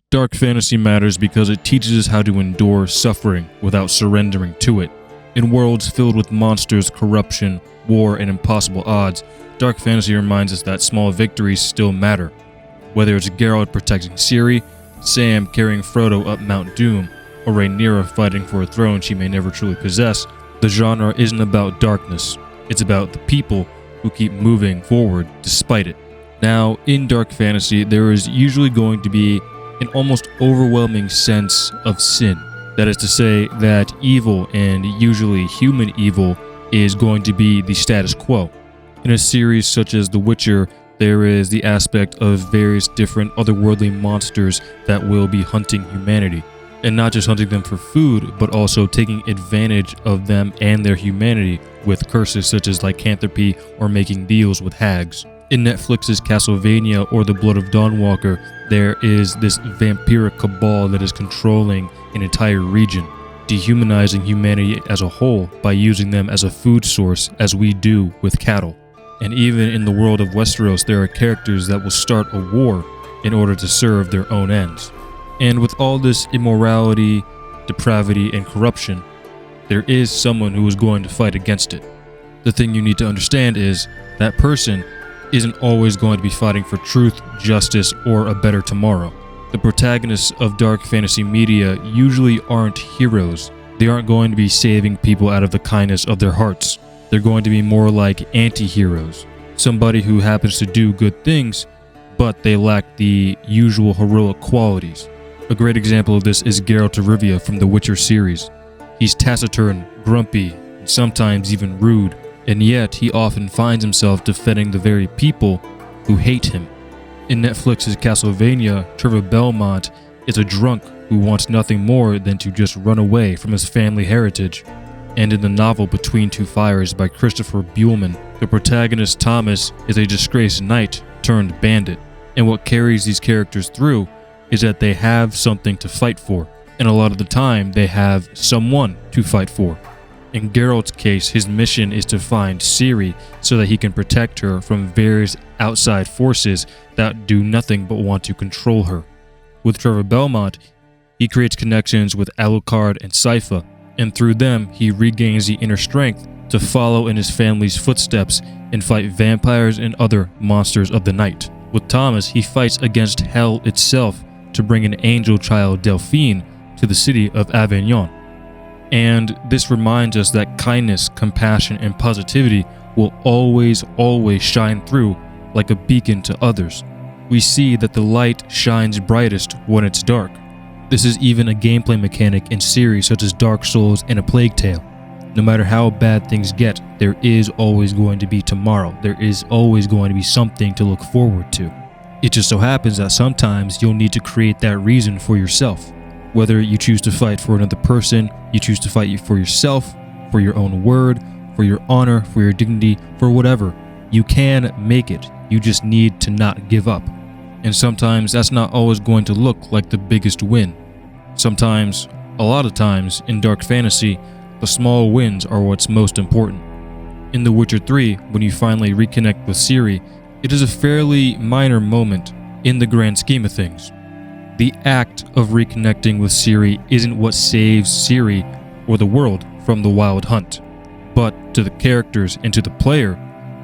Dark fantasy matters because it teaches us how to endure suffering without surrendering to it. In worlds filled with monsters, corruption, war, and impossible odds, dark fantasy reminds us that small victories still matter. Whether it's Geralt protecting Ciri, Sam carrying Frodo up Mount Doom, or Rhaenyra fighting for a throne she may never truly possess, the genre isn't about darkness. It's about the people who keep moving forward despite it. Now, in dark fantasy, there is usually going to be an almost overwhelming sense of sin. That is to say that evil, and usually human evil, is going to be the status quo. In a series such as The Witcher, there is the aspect of various different otherworldly monsters that will be hunting humanity. And not just hunting them for food, but also taking advantage of them and their humanity with curses such as lycanthropy or making deals with hags. In Netflix's Castlevania or The Blood of Dawnwalker, there is this vampiric cabal that is controlling an entire region, dehumanizing humanity as a whole by using them as a food source as we do with cattle. And even in the world of Westeros, there are characters that will start a war in order to serve their own ends. And with all this immorality, depravity, and corruption, there is someone who is going to fight against it. The thing you need to understand is that person isn't always going to be fighting for truth, justice, or a better tomorrow. The protagonists of dark fantasy media usually aren't heroes. They aren't going to be saving people out of the kindness of their hearts. They're going to be more like anti-heroes. Somebody who happens to do good things, but they lack the usual heroic qualities. A great example of this is Geralt of Rivia from the Witcher series. He's taciturn, grumpy, and sometimes even rude, and yet he often finds himself defending the very people who hate him. In Netflix's Castlevania, Trevor Belmont is a drunk who wants nothing more than to just run away from his family heritage. And in the novel Between Two Fires by Christopher Buehlman, the protagonist Thomas is a disgraced knight turned bandit. And what carries these characters through is that they have something to fight for, and a lot of the time they have someone to fight for. In Geralt's case, his mission is to find Ciri so that he can protect her from various outside forces that do nothing but want to control her. With Trevor Belmont, he creates connections with Alucard and Sypha, and through them he regains the inner strength to follow in his family's footsteps and fight vampires and other monsters of the night. With Thomas, he fights against hell itself to bring an angel child, Delphine, to the city of Avignon. And this reminds us that kindness, compassion, and positivity will always shine through like a beacon to others. We see that the light shines brightest when it's dark. This is even a gameplay mechanic in series such as Dark Souls and A Plague Tale. No matter how bad things get, there is always going to be tomorrow. There is always going to be something to look forward to. It just so happens that sometimes you'll need to create that reason for yourself. Whether you choose to fight for another person, you choose to fight for yourself, for your own word, for your honor, for your dignity, for whatever, you can make it. You just need to not give up. And sometimes that's not always going to look like the biggest win. Sometimes, a lot of times, in dark fantasy, the small wins are what's most important. In The Witcher 3, when you finally reconnect with Ciri, it is a fairly minor moment in the grand scheme of things. The act of reconnecting with Ciri isn't what saves Ciri or the world from the wild hunt, but to the characters and to the player,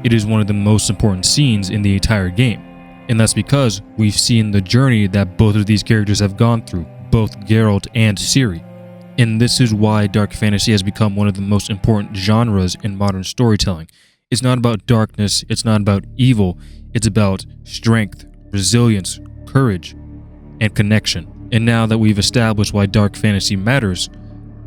it is one of the most important scenes in the entire game. And that's because we've seen the journey that both of these characters have gone through, both Geralt and Ciri. And this is why dark fantasy has become one of the most important genres in modern storytelling. It's not about darkness, it's not about evil, it's about strength, resilience, courage, and connection. And now that we've established why dark fantasy matters,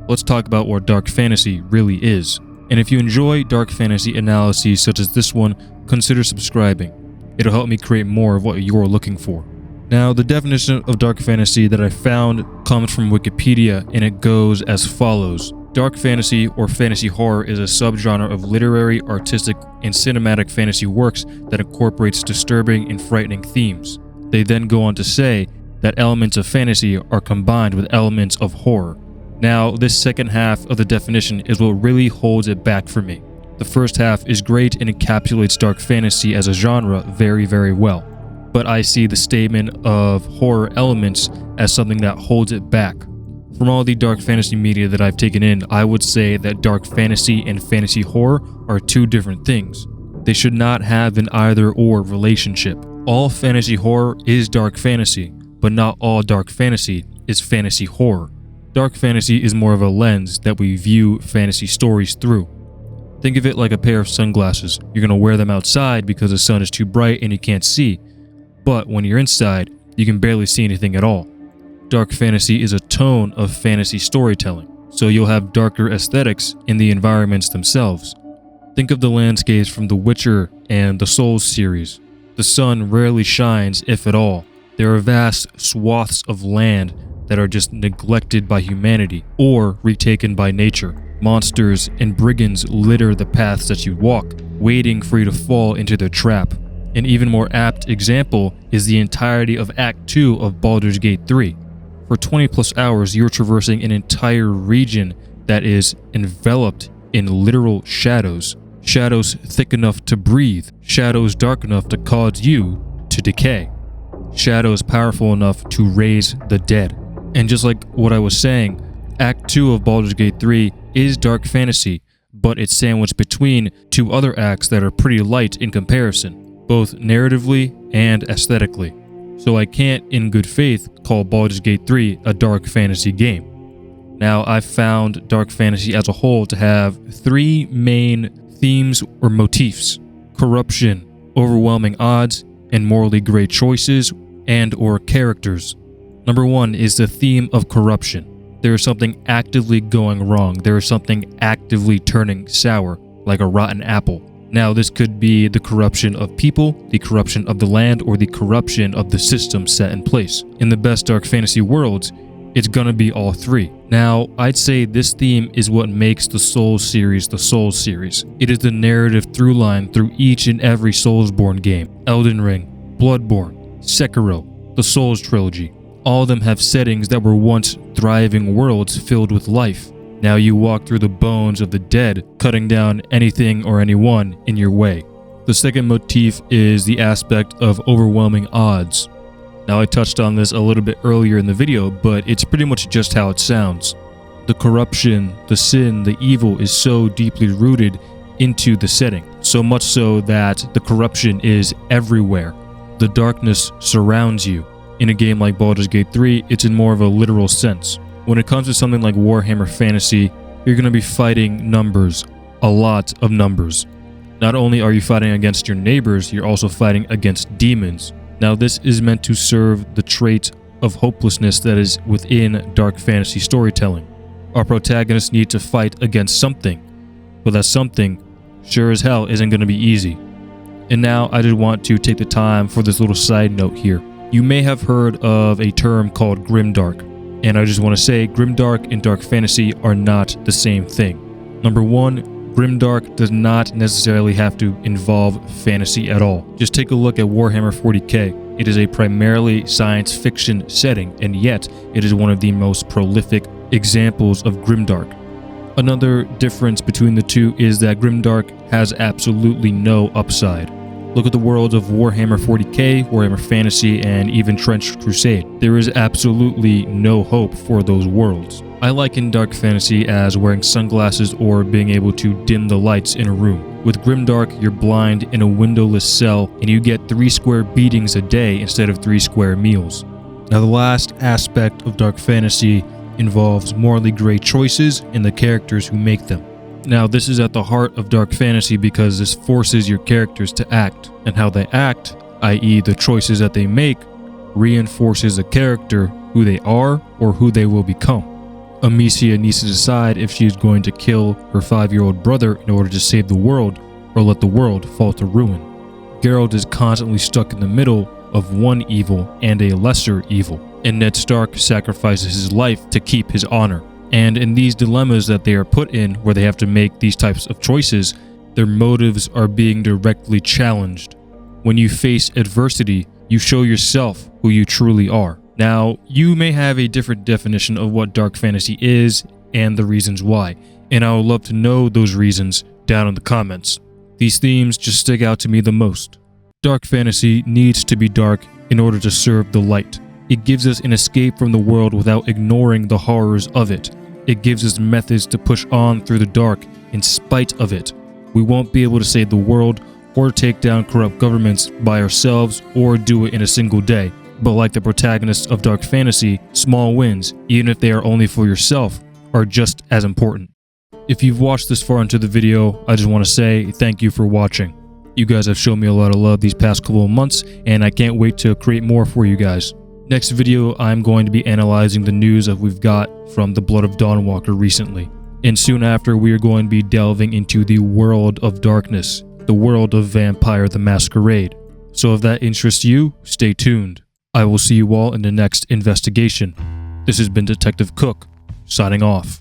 let's talk about what dark fantasy really is. And if you enjoy dark fantasy analyses such as this one, consider subscribing. It'll help me create more of what you're looking for. Now, the definition of dark fantasy that I found comes from Wikipedia, and it goes as follows. Dark fantasy or fantasy horror is a subgenre of literary, artistic, and cinematic fantasy works that incorporates disturbing and frightening themes. They then go on to say that elements of fantasy are combined with elements of horror. Now, this second half of the definition is what really holds it back for me. The first half is great and encapsulates dark fantasy as a genre very, very well. but I see the statement of horror elements as something that holds it back. From all the dark fantasy media that I've taken in, I would say that dark fantasy and fantasy horror are two different things. They should not have an either-or relationship. All fantasy horror is dark fantasy, but not all dark fantasy is fantasy horror. Dark fantasy is more of a lens that we view fantasy stories through. Think of it like a pair of sunglasses. You're going to wear them outside because the sun is too bright and you can't see. But when you're inside, you can barely see anything at all. Dark fantasy is a tone of fantasy storytelling, so you'll have darker aesthetics in the environments themselves. Think of the landscapes from The Witcher and the Soule series. The sun rarely shines, if at all. There are vast swaths of land that are just neglected by humanity or retaken by nature. Monsters and brigands litter the paths that you walk, waiting for you to fall into their trap. An even more apt example is the entirety of Act 2 of Baldur's Gate 3. For 20 plus hours, you're traversing an entire region that is enveloped in literal shadows. Shadows thick enough to breathe. Shadows dark enough to cause you to decay. Shadows powerful enough to raise the dead. And just like what I was saying, Act 2 of Baldur's Gate 3 is dark fantasy, but it's sandwiched between two other acts that are pretty light in comparison, both narratively and aesthetically. So I can't, in good faith, call Baldur's Gate 3 a dark fantasy game. Now, I've found dark fantasy as a whole to have three main themes or motifs: corruption, overwhelming odds, and morally gray choices and/or characters. Number one is the theme of corruption. There is something actively going wrong. There is something actively turning sour, like a rotten apple. Now, this could be the corruption of people, the corruption of the land, or the corruption of the system set in place. In the best dark fantasy worlds, it's gonna be all three. Now, I'd say this theme is what makes the Soule series the Soule series. It is the narrative through line through each and every Soulsborne game. Elden Ring, Bloodborne, Sekiro, the Souls trilogy. All of them have settings that were once thriving worlds filled with life. Now you walk through the bones of the dead, cutting down anything or anyone in your way. The second motif is the aspect of overwhelming odds. Now, I touched on this a little bit earlier in the video, but it's pretty much just how it sounds. The corruption, the sin, the evil is so deeply rooted into the setting, so much so that the corruption is everywhere. The darkness surrounds you. In a game like Baldur's Gate 3, it's in more of a literal sense. When it comes to something like Warhammer Fantasy, you're going to be fighting numbers, a lot of numbers. Not only are you fighting against your neighbors, you're also fighting against demons. Now, this is meant to serve the trait of hopelessness that is within dark fantasy storytelling. Our protagonists need to fight against something, but that something, sure as hell, isn't going to be easy. And now, I just want to take the time for this little side note here. You may have heard of a term called grimdark, and I just want to say grimdark and dark fantasy are not the same thing. Number one, grimdark does not necessarily have to involve fantasy at all. Just take a look at Warhammer 40k. It is a primarily science fiction setting, and yet it is one of the most prolific examples of grimdark. Another difference between the two is that grimdark has absolutely no upside. Look at the worlds of Warhammer 40k, Warhammer Fantasy, and even Trench Crusade. There is absolutely no hope for those worlds. I liken dark fantasy as wearing sunglasses or being able to dim the lights in a room. With grimdark, you're blind in a windowless cell and you get 3 square beatings a day instead of 3 square meals. Now, the last aspect of dark fantasy involves morally gray choices and the characters who make them. Now, this is at the heart of dark fantasy because this forces your characters to act, and how they act, i.e. the choices that they make, reinforces a character who they are or who they will become. Amicia needs to decide if she is going to kill her 5-year-old brother in order to save the world or let the world fall to ruin. Geralt is constantly stuck in the middle of one evil and a lesser evil, and Ned Stark sacrifices his life to keep his honor. And in these dilemmas that they are put in, where they have to make these types of choices, their motives are being directly challenged. When you face adversity, you show yourself who you truly are. Now, you may have a different definition of what dark fantasy is and the reasons why, and I would love to know those reasons down in the comments. These themes just stick out to me the most. Dark fantasy needs to be dark in order to serve the light. It gives us an escape from the world without ignoring the horrors of it. It gives us methods to push on through the dark in spite of it. We won't be able to save the world or take down corrupt governments by ourselves or do it in a single day. But like the protagonists of dark fantasy, small wins, even if they are only for yourself, are just as important. If you've watched this far into the video, I just want to say thank you for watching. You guys have shown me a lot of love these past couple of months, and I can't wait to create more for you guys. Next video, I'm going to be analyzing the news that we've got from the Blood of Dawnwalker recently. And soon after, we are going to be delving into the world of darkness, the world of Vampire the Masquerade. So if that interests you, stay tuned. I will see you all in the next investigation. This has been Detective Cook, signing off.